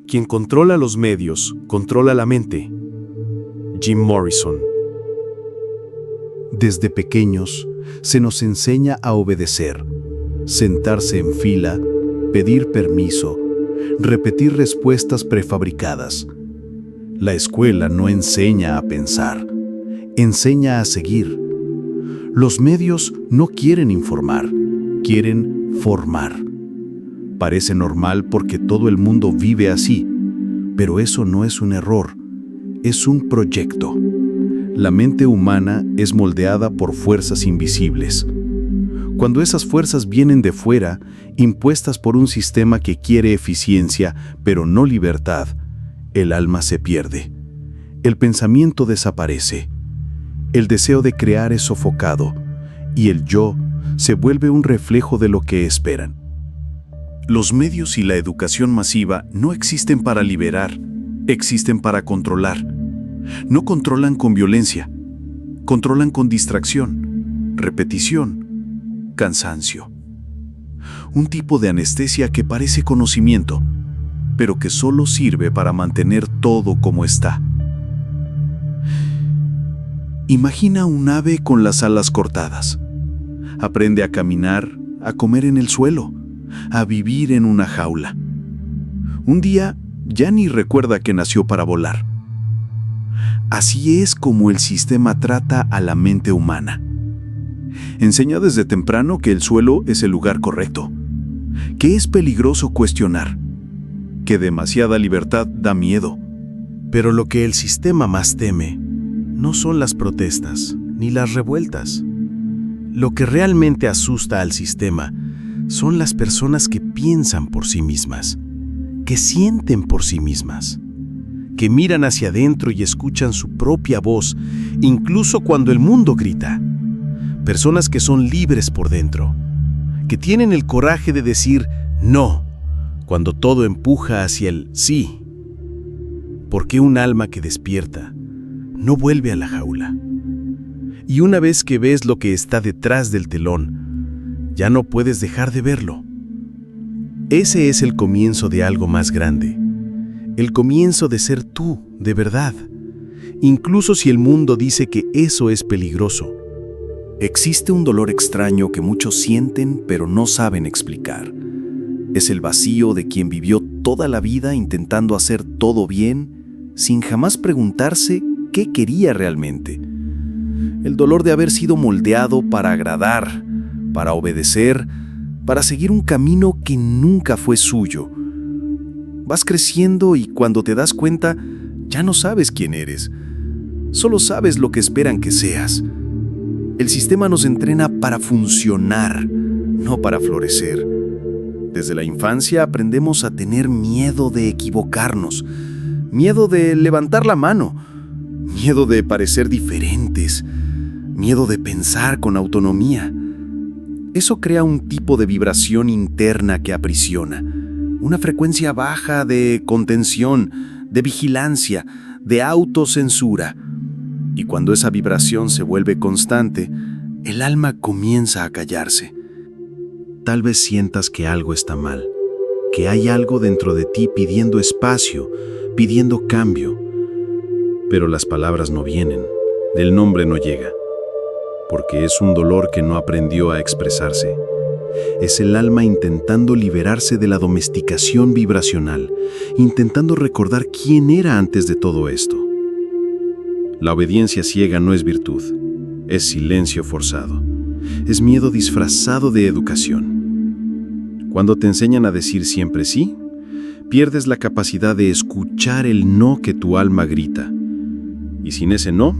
Quien controla los medios, controla la mente. Jim Morrison. Desde pequeños se nos enseña a obedecer, sentarse en fila, pedir permiso, repetir respuestas prefabricadas. La escuela no enseña a pensar, enseña a seguir. Los medios no quieren informar, quieren formar. Parece normal porque todo el mundo vive así, pero eso no es un error, es un proyecto. La mente humana es moldeada por fuerzas invisibles. Cuando esas fuerzas vienen de fuera, impuestas por un sistema que quiere eficiencia, pero no libertad, el alma se pierde. El pensamiento desaparece. El deseo de crear es sofocado, y el yo se vuelve un reflejo de lo que esperan. Los medios y la educación masiva no existen para liberar, existen para controlar. No controlan con violencia, controlan con distracción, repetición, cansancio. Un tipo de anestesia que parece conocimiento, pero que solo sirve para mantener todo como está. Imagina un ave con las alas cortadas. Aprende a caminar, a comer en el suelo, a vivir en una jaula. Un día ya ni recuerda que nació para volar. Así es como el sistema trata a la mente humana. Enseña desde temprano que el suelo es el lugar correcto, que es peligroso cuestionar, que demasiada libertad da miedo. Pero lo que el sistema más teme no son las protestas ni las revueltas. Lo que realmente asusta al sistema son las personas que piensan por sí mismas, que sienten por sí mismas, que miran hacia adentro y escuchan su propia voz, incluso cuando el mundo grita. Personas que son libres por dentro, que tienen el coraje de decir no, cuando todo empuja hacia el sí. Porque un alma que despierta no vuelve a la jaula. Y una vez que ves lo que está detrás del telón, ya no puedes dejar de verlo. Ese es el comienzo de algo más grande. El comienzo de ser tú, de verdad. Incluso si el mundo dice que eso es peligroso. Existe un dolor extraño que muchos sienten pero no saben explicar. Es el vacío de quien vivió toda la vida intentando hacer todo bien, sin jamás preguntarse qué quería realmente. El dolor de haber sido moldeado para agradar, para obedecer, para seguir un camino que nunca fue suyo. Vas creciendo y cuando te das cuenta, ya no sabes quién eres. Solo sabes lo que esperan que seas. El sistema nos entrena para funcionar, no para florecer. Desde la infancia aprendemos a tener miedo de equivocarnos, miedo de levantar la mano, miedo de parecer diferentes, miedo de pensar con autonomía. Eso crea un tipo de vibración interna que aprisiona, una frecuencia baja de contención, de vigilancia, de autocensura. Y cuando esa vibración se vuelve constante, el alma comienza a callarse. Tal vez sientas que algo está mal, que hay algo dentro de ti pidiendo espacio, pidiendo cambio. Pero las palabras no vienen, el nombre no llega, porque es un dolor que no aprendió a expresarse. Es el alma intentando liberarse de la domesticación vibracional, intentando recordar quién era antes de todo esto. La obediencia ciega no es virtud, es silencio forzado, es miedo disfrazado de educación. Cuando te enseñan a decir siempre sí, pierdes la capacidad de escuchar el no que tu alma grita. Y sin ese no,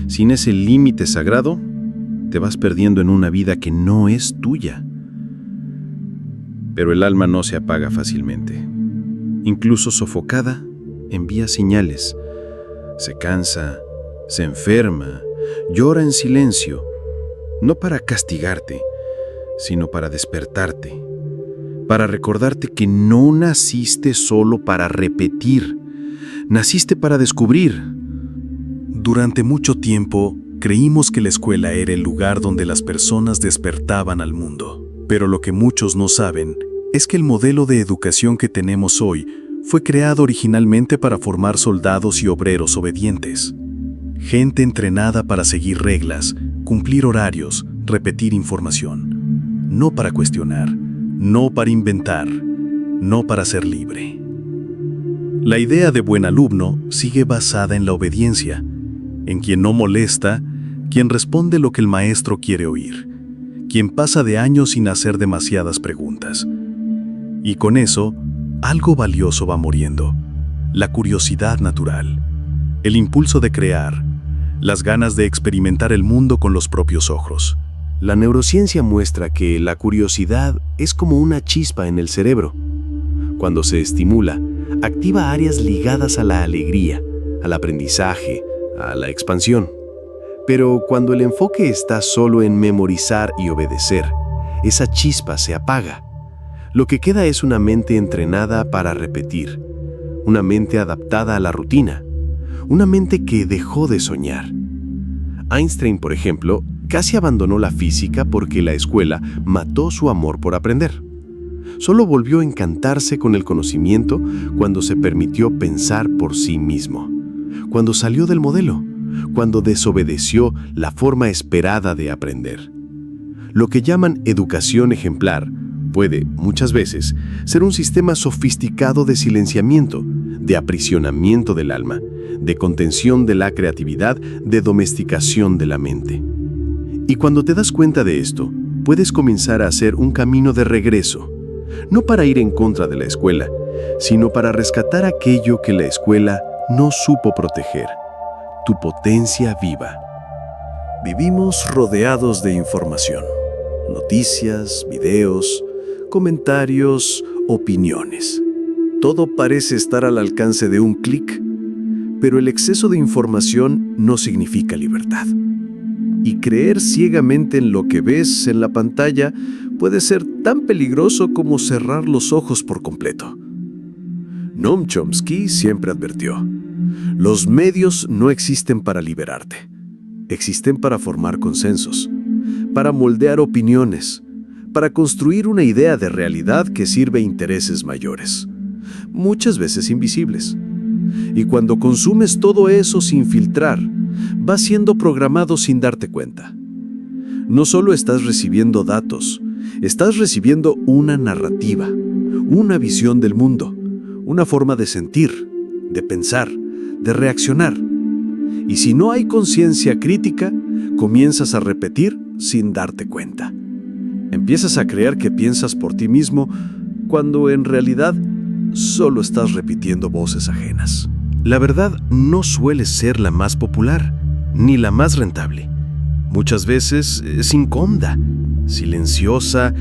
sin ese límite sagrado, te vas perdiendo en una vida que no es tuya. Pero el alma no se apaga fácilmente. Incluso sofocada, envía señales. Se cansa, se enferma, llora en silencio, no para castigarte, sino para despertarte, para recordarte que no naciste solo para repetir, naciste para descubrir. Durante mucho tiempo, creímos que la escuela era el lugar donde las personas despertaban al mundo. Pero lo que muchos no saben es que el modelo de educación que tenemos hoy Fue creado originalmente para formar soldados y obreros obedientes. Gente entrenada para seguir reglas, cumplir horarios, repetir información. No para cuestionar, no para inventar, no para ser libre. La idea de buen alumno sigue basada en la obediencia, en quien no molesta, quien responde lo que el maestro quiere oír, quien pasa de años sin hacer demasiadas preguntas. Y con eso, algo valioso va muriendo: la curiosidad natural, el impulso de crear, las ganas de experimentar el mundo con los propios ojos. La neurociencia muestra que la curiosidad es como una chispa en el cerebro. Cuando se estimula, activa áreas ligadas a la alegría, al aprendizaje, a la expansión. Pero cuando el enfoque está solo en memorizar y obedecer, esa chispa se apaga. Lo que queda es una mente entrenada para repetir, una mente adaptada a la rutina, una mente que dejó de soñar. Einstein, por ejemplo, casi abandonó la física porque la escuela mató su amor por aprender. Solo volvió a encantarse con el conocimiento cuando se permitió pensar por sí mismo, cuando salió del modelo, cuando desobedeció la forma esperada de aprender. Lo que llaman educación ejemplar puede, muchas veces, ser un sistema sofisticado de silenciamiento, de aprisionamiento del alma, de contención de la creatividad, de domesticación de la mente. Y cuando te das cuenta de esto, puedes comenzar a hacer un camino de regreso, no para ir en contra de la escuela, sino para rescatar aquello que la escuela no supo proteger, tu potencia viva. Vivimos rodeados de información, noticias, videos, comentarios, opiniones. Todo parece estar al alcance de un clic, pero el exceso de información no significa libertad. Y creer ciegamente en lo que ves en la pantalla puede ser tan peligroso como cerrar los ojos por completo. Noam Chomsky siempre advirtió: los medios no existen para liberarte, existen para formar consensos, para moldear opiniones, para construir una idea de realidad que sirve a intereses mayores, muchas veces invisibles. Y cuando consumes todo eso sin filtrar, vas siendo programado sin darte cuenta. No solo estás recibiendo datos, estás recibiendo una narrativa, una visión del mundo, una forma de sentir, de pensar, de reaccionar. Y si no hay conciencia crítica, comienzas a repetir sin darte cuenta. Empiezas a creer que piensas por ti mismo, cuando en realidad solo estás repitiendo voces ajenas. La verdad no suele ser la más popular, ni la más rentable. Muchas veces es incómoda, silenciosa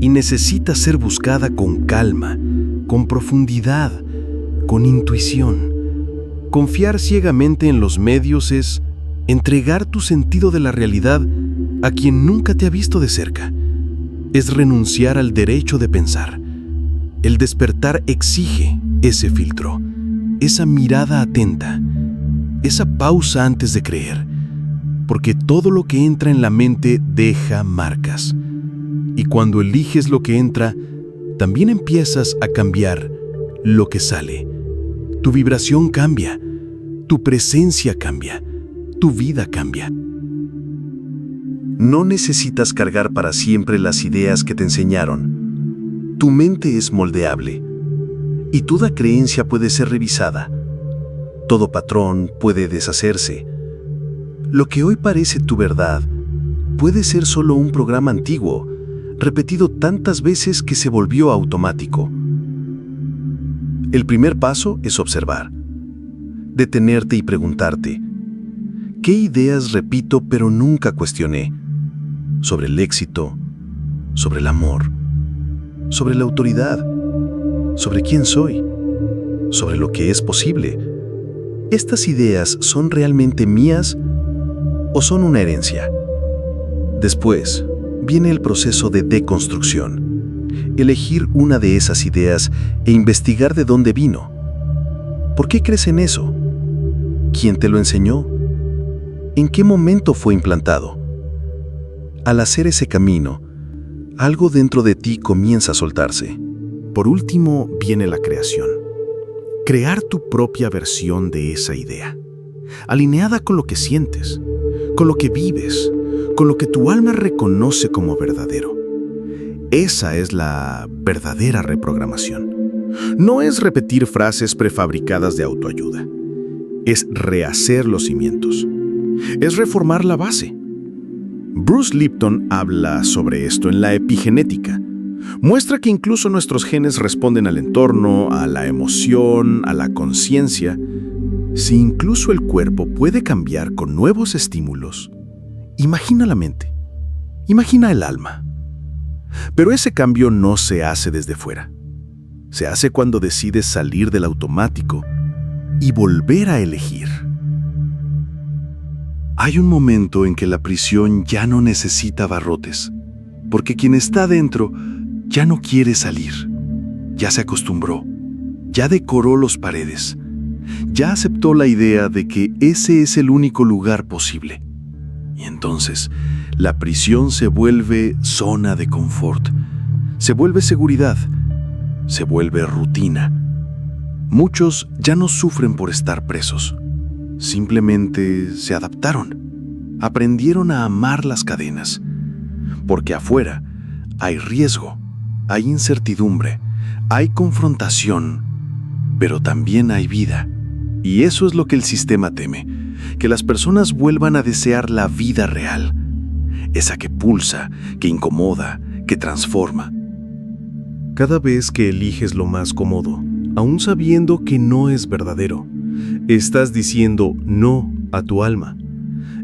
y necesita ser buscada con calma, con profundidad, con intuición. Confiar ciegamente en los medios es entregar tu sentido de la realidad a quien nunca te ha visto de cerca. Es renunciar al derecho de pensar. El despertar exige ese filtro, esa mirada atenta, esa pausa antes de creer, porque todo lo que entra en la mente deja marcas. Y cuando eliges lo que entra, también empiezas a cambiar lo que sale. Tu vibración cambia, tu presencia cambia, tu vida cambia. No necesitas cargar para siempre las ideas que te enseñaron. Tu mente es moldeable y toda creencia puede ser revisada. Todo patrón puede deshacerse. Lo que hoy parece tu verdad puede ser solo un programa antiguo, repetido tantas veces que se volvió automático. El primer paso es observar, detenerte y preguntarte: ¿qué ideas repito pero nunca cuestioné? Sobre el éxito, sobre el amor, sobre la autoridad, sobre quién soy, sobre lo que es posible. ¿Estas ideas son realmente mías o son una herencia? Después viene el proceso de deconstrucción. Elegir una de esas ideas e investigar de dónde vino. ¿Por qué crees en eso? ¿Quién te lo enseñó? ¿En qué momento fue implantado? Al hacer ese camino, algo dentro de ti comienza a soltarse. Por último, viene la creación. crear tu propia versión de esa idea, alineada con lo que sientes, con lo que vives, con lo que tu alma reconoce como verdadero. Esa es la verdadera reprogramación. No es repetir frases prefabricadas de autoayuda. Es rehacer los cimientos. Es reformar la base. Bruce Lipton habla sobre esto en la epigenética. Muestra que incluso nuestros genes responden al entorno, a la emoción, a la conciencia. Si incluso el cuerpo puede cambiar con nuevos estímulos, imagina la mente, imagina el alma. Pero ese cambio no se hace desde fuera. Se hace cuando decides salir del automático y volver a elegir. Hay un momento en que la prisión ya no necesita barrotes, porque quien está dentro ya no quiere salir. Ya se acostumbró, ya decoró las paredes, ya aceptó la idea de que ese es el único lugar posible. Y entonces, la prisión se vuelve zona de confort, se vuelve seguridad, se vuelve rutina. Muchos ya no sufren por estar presos. Simplemente se adaptaron, aprendieron a amar las cadenas, porque afuera hay riesgo, hay incertidumbre, hay confrontación, pero también hay vida. Y eso es lo que el sistema teme, que las personas vuelvan a desear la vida real, esa que pulsa, que incomoda, que transforma. Cada vez que eliges lo más cómodo, aún sabiendo que no es verdadero, estás diciendo no a tu alma.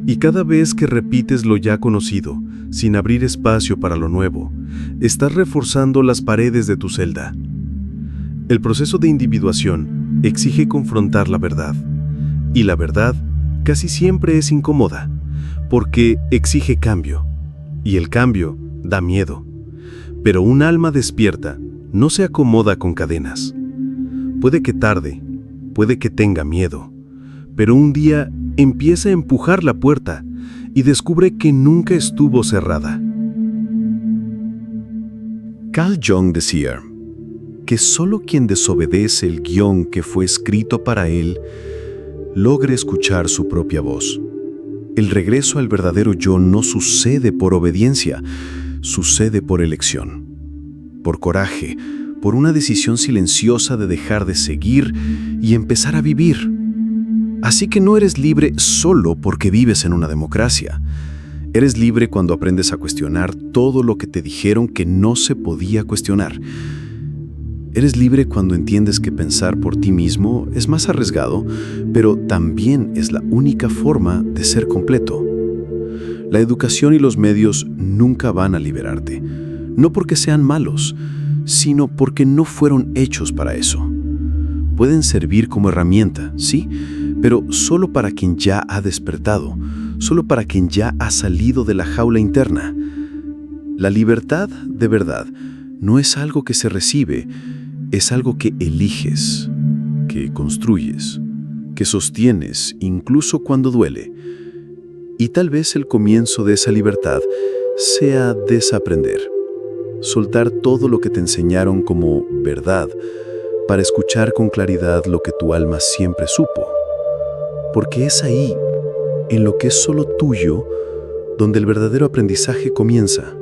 Y cada vez que repites lo ya conocido, sin abrir espacio para lo nuevo, estás reforzando las paredes de tu celda. El proceso de individuación exige confrontar la verdad. Y la verdad casi siempre es incómoda, porque exige cambio. Y el cambio da miedo. Pero un alma despierta no se acomoda con cadenas. Puede que tarde, puede que tenga miedo, pero un día empieza a empujar la puerta y descubre que nunca estuvo cerrada. Carl Jung decía que solo quien desobedece el guión que fue escrito para él logre escuchar su propia voz. El regreso al verdadero yo no sucede por obediencia, sucede por elección, por coraje, por una decisión silenciosa de dejar de seguir y empezar a vivir. Así que no eres libre solo porque vives en una democracia. Eres libre cuando aprendes a cuestionar todo lo que te dijeron que no se podía cuestionar. Eres libre cuando entiendes que pensar por ti mismo es más arriesgado, pero también es la única forma de ser completo. La educación y los medios nunca van a liberarte, no porque sean malos, sino porque no fueron hechos para eso. Pueden servir como herramienta, sí, pero solo para quien ya ha despertado, solo para quien ya ha salido de la jaula interna. La libertad, de verdad, no es algo que se recibe, es algo que eliges, que construyes, que sostienes incluso cuando duele. Y tal vez el comienzo de esa libertad sea desaprender, soltar todo lo que te enseñaron como verdad para escuchar con claridad lo que tu alma siempre supo. Porque es ahí, en lo que es solo tuyo, donde el verdadero aprendizaje comienza.